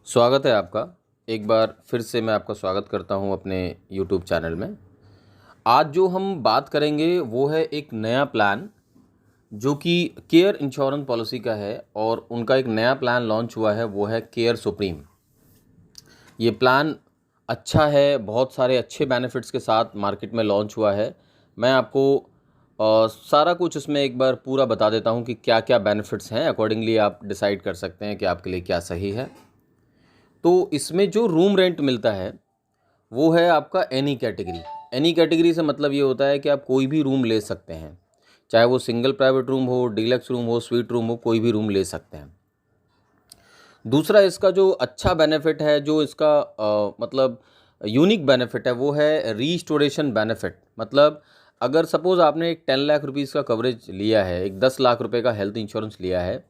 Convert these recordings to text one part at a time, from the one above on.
स्वागत है आपका। एक बार फिर से मैं आपका स्वागत करता हूं अपने YouTube चैनल में। आज जो हम बात करेंगे वो है एक नया प्लान जो कि केयर इंश्योरेंस पॉलिसी का है और उनका एक नया प्लान लॉन्च हुआ है, वो है केयर सुप्रीम। ये प्लान अच्छा है, बहुत सारे अच्छे बेनिफिट्स के साथ मार्केट में लॉन्च हुआ है। मैं आपको सारा कुछ इसमें एक बार पूरा बता देता हूं कि क्या क्या बेनिफिट्स हैं। अकॉर्डिंगली आप डिसाइड कर सकते हैं कि आपके लिए क्या सही है। तो इसमें जो रूम रेंट मिलता है वो है आपका एनी कैटेगरी। एनी कैटेगरी से मतलब ये होता है कि आप कोई भी रूम ले सकते हैं, चाहे वो सिंगल प्राइवेट रूम हो, डीलक्स रूम हो, स्वीट रूम हो, कोई भी रूम ले सकते हैं। दूसरा इसका जो अच्छा बेनिफिट है, जो इसका मतलब यूनिक बेनिफिट है, वो है रीस्टोरेशन बेनिफिट। मतलब अगर सपोज़ आपने एक 10 लाख रुपीज़ का कवरेज लिया है, एक 10 लाख रुपए का हेल्थ इंश्योरेंस लिया है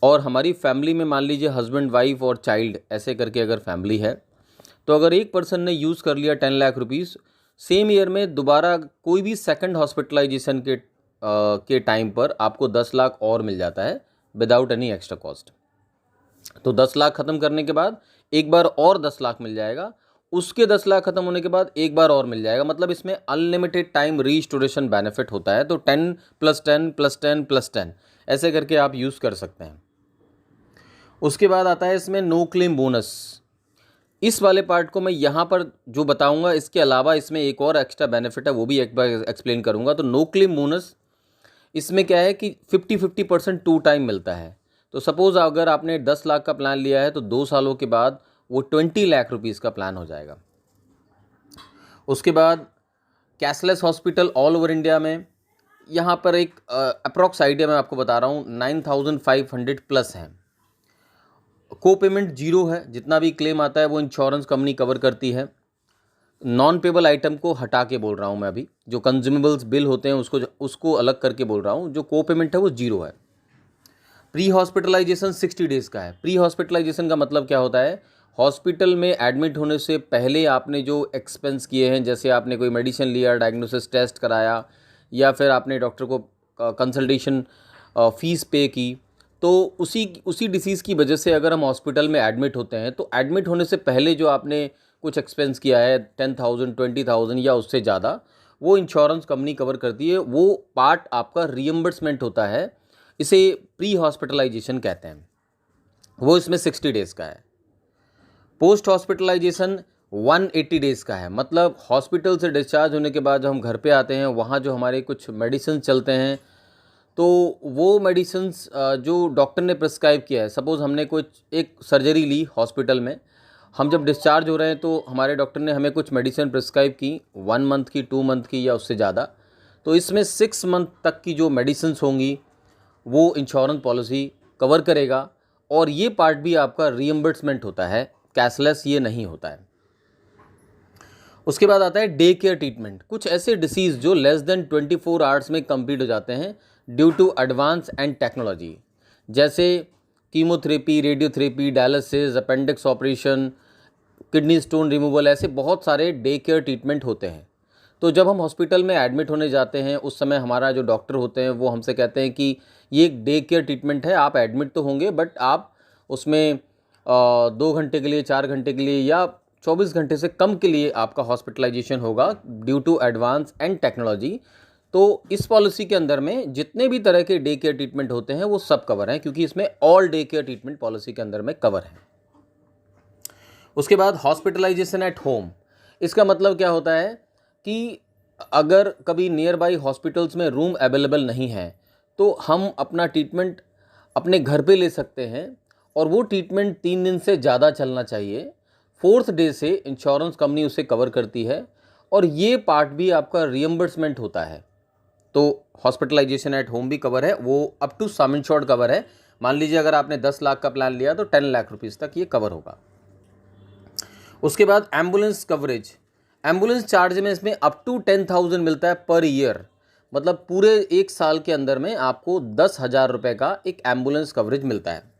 और हमारी फैमिली में मान लीजिए हस्बैंड, वाइफ और चाइल्ड ऐसे करके अगर फैमिली है, तो अगर एक पर्सन ने यूज़ कर लिया 10 लाख रुपीज़, सेम ईयर में दोबारा कोई भी सेकंड हॉस्पिटलाइजेशन के टाइम पर आपको 10 लाख और मिल जाता है विदाउट एनी एक्स्ट्रा कॉस्ट। तो 10 लाख ख़त्म करने के बाद एक बार और 10 लाख मिल जाएगा, उसके 10 लाख ख़त्म होने के बाद एक बार और मिल जाएगा। मतलब इसमें अनलिमिटेड टाइम रीस्टोरेशन बेनिफिट होता है। तो 10 + 10 + 10 + 10 ऐसे करके आप यूज़ कर सकते हैं। उसके बाद आता है इसमें नो क्लेम बोनस। इस वाले पार्ट को मैं यहाँ पर जो बताऊंगा, इसके अलावा इसमें एक और एक्स्ट्रा बेनिफिट है, वो भी एक बार एक्सप्लेन करूंगा। तो नो क्लेम बोनस इसमें क्या है कि 50-50% टू टाइम मिलता है। तो सपोज़ अगर आपने 10 लाख का प्लान लिया है तो 2 सालों के बाद वो 20 लाख रुपीज़ का प्लान हो जाएगा। उसके बाद cashless hospital all over India में, यहाँ पर एक अप्रॉक्स आइडिया मैं आपको बता रहा हूँ, 9,500 प्लस हैं। को पेमेंट जीरो है, जितना भी क्लेम आता है वो इंश्योरेंस कंपनी कवर करती है। नॉन पेबल आइटम को हटा के बोल रहा हूँ मैं अभी, जो कंज्यूमेबल्स बिल होते हैं उसको अलग करके बोल रहा हूँ। जो को पेमेंट है वो जीरो है। प्री हॉस्पिटलाइजेशन 60 डेज़ का है। प्री हॉस्पिटलाइजेशन का मतलब क्या होता है? हॉस्पिटल में एडमिट होने से पहले आपने जो एक्सपेंस किए हैं, जैसे आपने कोई मेडिसिन लिया, डायग्नोसिस टेस्ट कराया, या फिर आपने डॉक्टर को कंसल्टेशन फ़ीस पे की, तो उसी डिसीज़ की वजह से अगर हम हॉस्पिटल में एडमिट होते हैं तो एडमिट होने से पहले जो आपने कुछ एक्सपेंस किया है, 10,000 20,000 या उससे ज़्यादा, वो इंश्योरेंस कंपनी कवर करती है। वो पार्ट आपका रीइंबर्समेंट होता है, इसे प्री हॉस्पिटलाइजेशन कहते हैं। वो इसमें 60 डेज़ का है। पोस्ट हॉस्पिटलाइजेशन 180 डेज़ का है। मतलब हॉस्पिटल से डिस्चार्ज होने के बाद जब हम घर पे आते हैं, वहाँ जो हमारे कुछ मेडिसिन चलते हैं, तो वो मेडिसिन्स जो डॉक्टर ने प्रिस्क्राइब किया है, सपोज़ हमने कुछ एक सर्जरी ली हॉस्पिटल में, हम जब डिस्चार्ज हो रहे हैं तो हमारे डॉक्टर ने हमें कुछ मेडिसिन प्रिस्क्राइब की, 1 मंथ की, 2 मंथ की या उससे ज़्यादा। तो इसमें 6 मंथ तक की जो मेडिसिन्स होंगी वो इंश्योरेंस पॉलिसी कवर करेगा, और ये पार्ट भी आपका रीइंबर्समेंट होता है, कैशलेस ये नहीं होता है। उसके बाद आता है डे केयर ट्रीटमेंट। कुछ ऐसे डिसीज़ जो लेस देन 24 आवर्स में कंप्लीट हो जाते हैं due to advance and technology, जैसे chemotherapy, radiotherapy, dialysis, appendix operation, kidney stone removal, ऐसे बहुत सारे डे केयर ट्रीटमेंट होते हैं। तो जब हम हॉस्पिटल में एडमिट होने जाते हैं, उस समय हमारा जो डॉक्टर होते हैं वो हमसे कहते हैं कि ये एक डे केयर ट्रीटमेंट है, आप एडमिट तो होंगे बट आप उसमें 2 घंटे के लिए, 4 घंटे के लिए या 24 घंटे से कम के लिए आपका हॉस्पिटलाइजेशन होगा due to advance and technology. तो इस पॉलिसी के अंदर में जितने भी तरह के डे केयर ट्रीटमेंट होते हैं वो सब कवर हैं, क्योंकि इसमें all day care treatment policy के अंदर में कवर है। उसके बाद हॉस्पिटलाइजेशन एट होम। इसका मतलब क्या होता है कि अगर कभी नियर बाई हॉस्पिटल्स में रूम अवेलेबल नहीं है तो हम अपना ट्रीटमेंट अपने घर पे ले सकते हैं, और वो ट्रीटमेंट 3 दिन से ज़्यादा चलना चाहिए। 4th डे से इंश्योरेंस कंपनी उसे कवर करती है, और ये पार्ट भी आपका रियम्बर्समेंट होता है। तो हॉस्पिटलाइजेशन एट होम भी कवर है, वो up to sum insured cover है। मान लीजिए अगर आपने 10 लाख का प्लान लिया तो 10 लाख रुपीज़ तक ये कवर होगा। उसके बाद एम्बुलेंस कवरेज। एम्बुलेंस चार्ज में इसमें अप टू 10,000 मिलता है पर ईयर। मतलब पूरे 1 साल के अंदर में आपको 10,000 रुपये का एक एम्बुलेंस कवरेज मिलता है।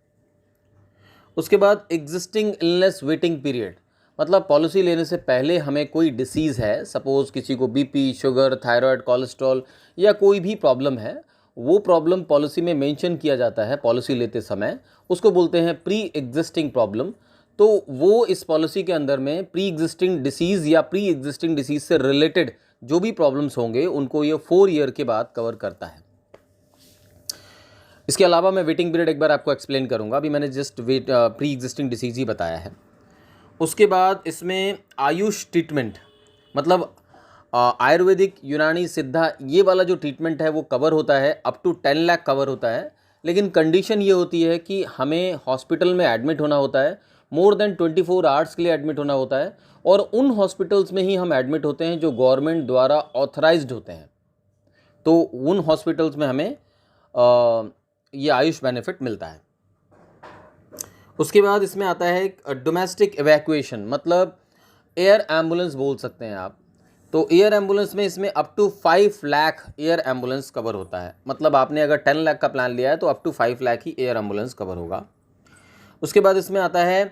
उसके बाद एग्जिस्टिंग इलनेस वेटिंग पीरियड। मतलब पॉलिसी लेने से पहले हमें कोई डिसीज़ है, सपोज़ किसी को बीपी, शुगर, थायराइड, कोलेस्ट्रॉल या कोई भी प्रॉब्लम है, वो प्रॉब्लम पॉलिसी में मेंशन किया जाता है पॉलिसी लेते समय, उसको बोलते हैं प्री एग्जिस्टिंग प्रॉब्लम। तो वो इस पॉलिसी के अंदर में प्री एग्जिस्टिंग डिसीज़ या प्री एग्जिस्टिंग डिसीज़ से रिलेटेड जो भी प्रॉब्लम्स होंगे उनको ये 4 ईयर के बाद कवर करता है। इसके अलावा मैं वेटिंग पीरियड एक बार आपको एक्सप्लेन करूंगा, अभी मैंने जस्ट प्री एग्जिस्टिंग डिसीज़ ही बताया है। उसके बाद इसमें आयुष ट्रीटमेंट, मतलब आयुर्वेदिक, यूनानी, सिद्धा, ये वाला जो ट्रीटमेंट है वो कवर होता है, अप टू 10 लाख कवर होता है। लेकिन कंडीशन ये होती है कि हमें हॉस्पिटल में एडमिट होना होता है, मोर देन 24 आवर्स के लिए एडमिट होना होता है, और उन हॉस्पिटल्स में ही हम एडमिट होते हैं जो गवर्नमेंट द्वारा ऑथराइज्ड होते हैं। तो उन हॉस्पिटल्स में हमें ये आयुष बेनिफिट मिलता है। उसके बाद इसमें आता है एक डोमेस्टिक एवैक्यूएशन, मतलब एयर एम्बुलेंस बोल सकते हैं आप। तो एयर एम्बुलेंस में इसमें up to 5 lakh air ambulance cover होता है, मतलब आपने अगर 10 लाख का प्लान लिया है तो अप टू 5 लाख ही एयर एम्बुलेंस कवर होगा। उसके बाद इसमें आता है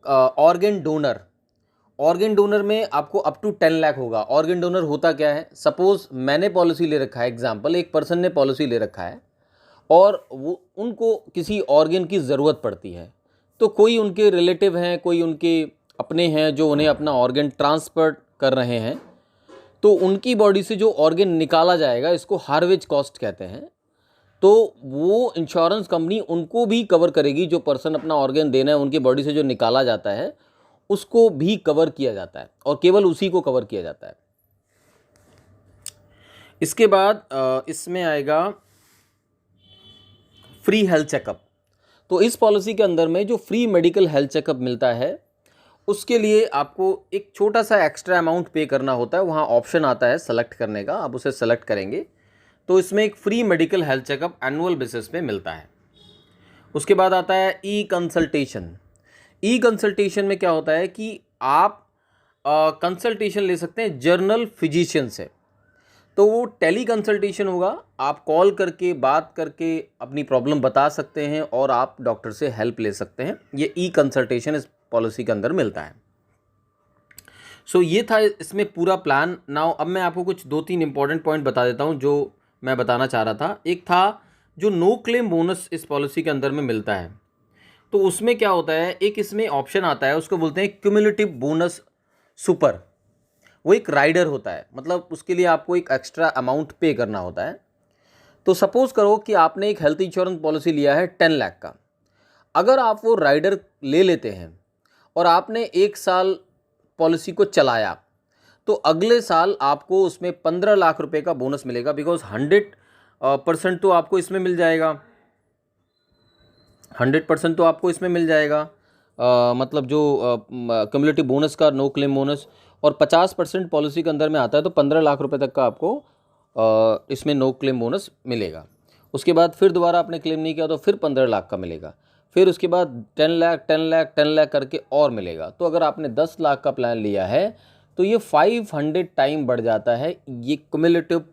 ऑर्गन डोनर। ऑर्गन डोनर में आपको अप टू 10 लाख होगा। ऑर्गन डोनर होता क्या है, सपोज मैंने पॉलिसी ले रखा है, एग्जाम्पल एक पर्सन ने पॉलिसी ले रखा है और वो उनको किसी ऑर्गन की ज़रूरत पड़ती है, तो कोई उनके रिलेटिव हैं, कोई उनके अपने हैं जो उन्हें अपना ऑर्गन ट्रांसफ़र कर रहे हैं, तो उनकी बॉडी से जो ऑर्गन निकाला जाएगा इसको हार्वेज कॉस्ट कहते हैं। तो वो इंश्योरेंस कंपनी उनको भी कवर करेगी, जो पर्सन अपना ऑर्गन देना है उनकी बॉडी से जो निकाला जाता है उसको भी कवर किया जाता है, और केवल उसी को कवर किया जाता है। इसके बाद इसमें आएगा फ्री हेल्थ चेकअप। तो इस पॉलिसी के अंदर में जो फ्री मेडिकल हेल्थ चेकअप मिलता है उसके लिए आपको एक छोटा सा एक्स्ट्रा अमाउंट पे करना होता है। वहाँ ऑप्शन आता है सेलेक्ट करने का, आप उसे सेलेक्ट करेंगे तो इसमें एक free medical health checkup annual basis पे मिलता है। उसके बाद आता है ई कंसल्टेशन। ई कंसल्टेशन में क्या होता है कि आप कंसल्टेशन ले सकते हैं जर्नल फिजिशियन से। तो वो टेली कंसल्टेशन होगा, आप कॉल करके बात करके अपनी प्रॉब्लम बता सकते हैं और आप डॉक्टर से हेल्प ले सकते हैं। ये ई कंसल्टेशन इस पॉलिसी के अंदर मिलता है। सो ये था इसमें पूरा प्लान। नाउ अब मैं आपको कुछ 2-3 इंपॉर्टेंट पॉइंट बता देता हूँ जो मैं बताना चाह रहा था। एक था जो नो क्लेम बोनस इस पॉलिसी के अंदर में मिलता है, तो उसमें क्या होता है, एक इसमें ऑप्शन आता है उसको बोलते हैं क्यूमुलेटिव बोनस सुपर। वो एक राइडर होता है, मतलब उसके लिए आपको एक एक्स्ट्रा अमाउंट पे करना होता है। तो सपोज़ करो कि आपने एक हेल्थ इंश्योरेंस पॉलिसी लिया है 10 लाख का, अगर आप वो राइडर ले लेते हैं और आपने 1 साल पॉलिसी को चलाया तो अगले साल आपको उसमें 15 लाख रुपए का बोनस मिलेगा, बिकॉज 100% तो आपको इसमें मिल जाएगा। 100% तो आपको इसमें मिल जाएगा, मतलब जो क्यूमुलेटिव बोनस का नो क्लेम बोनस, और 50% पॉलिसी के अंदर में आता है, तो 15 लाख रुपए तक का आपको इसमें नो क्लेम बोनस मिलेगा। उसके बाद फिर दोबारा आपने क्लेम नहीं किया तो फिर 15 लाख का मिलेगा, फिर उसके बाद 10 लाख 10 लाख 10 लाख करके और मिलेगा। तो अगर आपने 10 लाख का प्लान लिया है तो ये 500 टाइम बढ़ जाता है ये क्यूमुलेटिव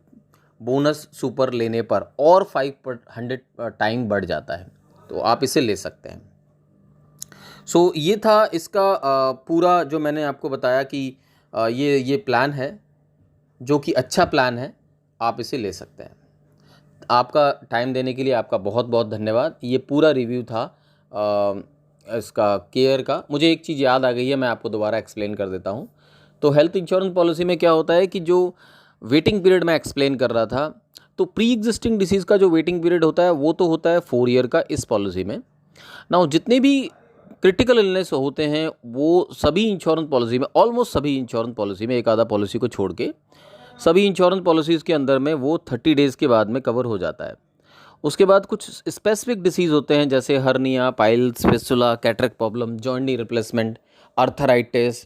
बोनस सुपर लेने पर, और 500 टाइम बढ़ जाता है, तो आप इसे ले सकते हैं। सो ये था इसका पूरा जो मैंने आपको बताया कि ये प्लान है जो कि अच्छा प्लान है, आप इसे ले सकते हैं। आपका टाइम देने के लिए आपका बहुत बहुत धन्यवाद। ये पूरा रिव्यू था इसका केयर का। मुझे एक चीज़ याद आ गई है, मैं आपको दोबारा एक्सप्लेन कर देता हूँ। तो हेल्थ इंश्योरेंस पॉलिसी में क्या होता है कि जो वेटिंग पीरियड मैं एक्सप्लेन कर रहा था, तो प्री एग्जिस्टिंग डिसीज़ का जो वेटिंग पीरियड होता है वो तो होता है 4 ईयर का इस पॉलिसी में। नाउ जितने भी क्रिटिकल इलनेस होते हैं वो सभी इंश्योरेंस पॉलिसी में, ऑलमोस्ट सभी इंश्योरेंस पॉलिसी में, एक आधा पॉलिसी को छोड़ के सभी इंश्योरेंस पॉलिसीज़ के अंदर में वो 30 डेज़ के बाद में कवर हो जाता है। उसके बाद कुछ स्पेसिफिक डिसीज़ होते हैं जैसे hernia, piles, fistula, cataract problem, joint knee replacement, arthritis,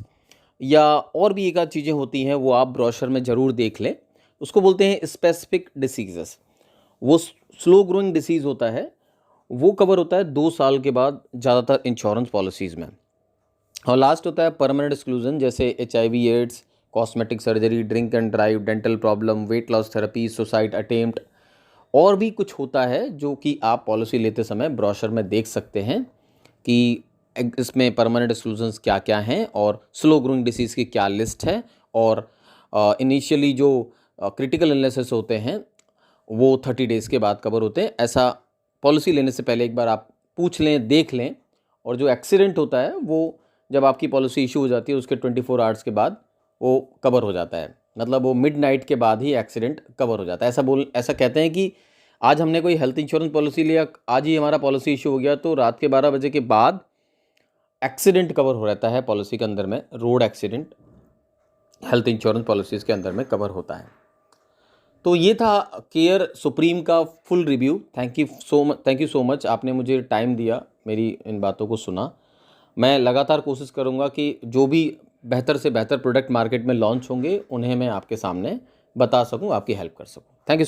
या और भी एक आध चीज़ें होती हैं, वो आप ब्रोशर में ज़रूर देख लें। उसको बोलते हैं स्पेसिफिक डिसीजेस। वो स्लो ग्रोइंग डिसीज़ होता है, वो कवर होता है 2 साल के बाद ज़्यादातर इंश्योरेंस पॉलिसीज़ में। और लास्ट होता है परमानेंट एक्सक्लूजन, जैसे HIV, AIDS, cosmetic surgery, drink and drive, dental problem, weight loss therapy, suicide attempt, और भी कुछ होता है जो कि आप पॉलिसी लेते समय ब्रोशर में देख सकते हैं कि इसमें परमानेंट एक्सक्लूजन्स क्या क्या हैं और स्लो ग्रोइंग डिसीज़ की क्या लिस्ट है, और इनिशियली जो क्रिटिकल इलनेसेस होते हैं वो 30 डेज़ के बाद कवर होते हैं। ऐसा पॉलिसी लेने से पहले एक बार आप पूछ लें, देख लें, और जो एक्सीडेंट होता है वो जब आपकी पॉलिसी इशू हो जाती है उसके 24 आवर्स के बाद वो कवर हो जाता है, मतलब वो मिडनाइट के बाद ही एक्सीडेंट कवर हो जाता है। ऐसा कहते हैं कि आज हमने कोई हेल्थ इंश्योरेंस पॉलिसी लिया, आज ही हमारा पॉलिसी इशू हो गया, तो रात के 12 बजे के बाद एक्सीडेंट कवर हो रहता है पॉलिसी के अंदर में। Road accident health insurance policies के अंदर में कवर होता है। तो ये था केयर सुप्रीम का full review. Thank you so much, आपने मुझे टाइम दिया, मेरी इन बातों को सुना। मैं लगातार कोशिश करूँगा कि जो भी बेहतर से बेहतर प्रोडक्ट मार्केट में लॉन्च होंगे उन्हें मैं आपके सामने बता सकूँ, आपकी हेल्प कर सकूँ। Thank you so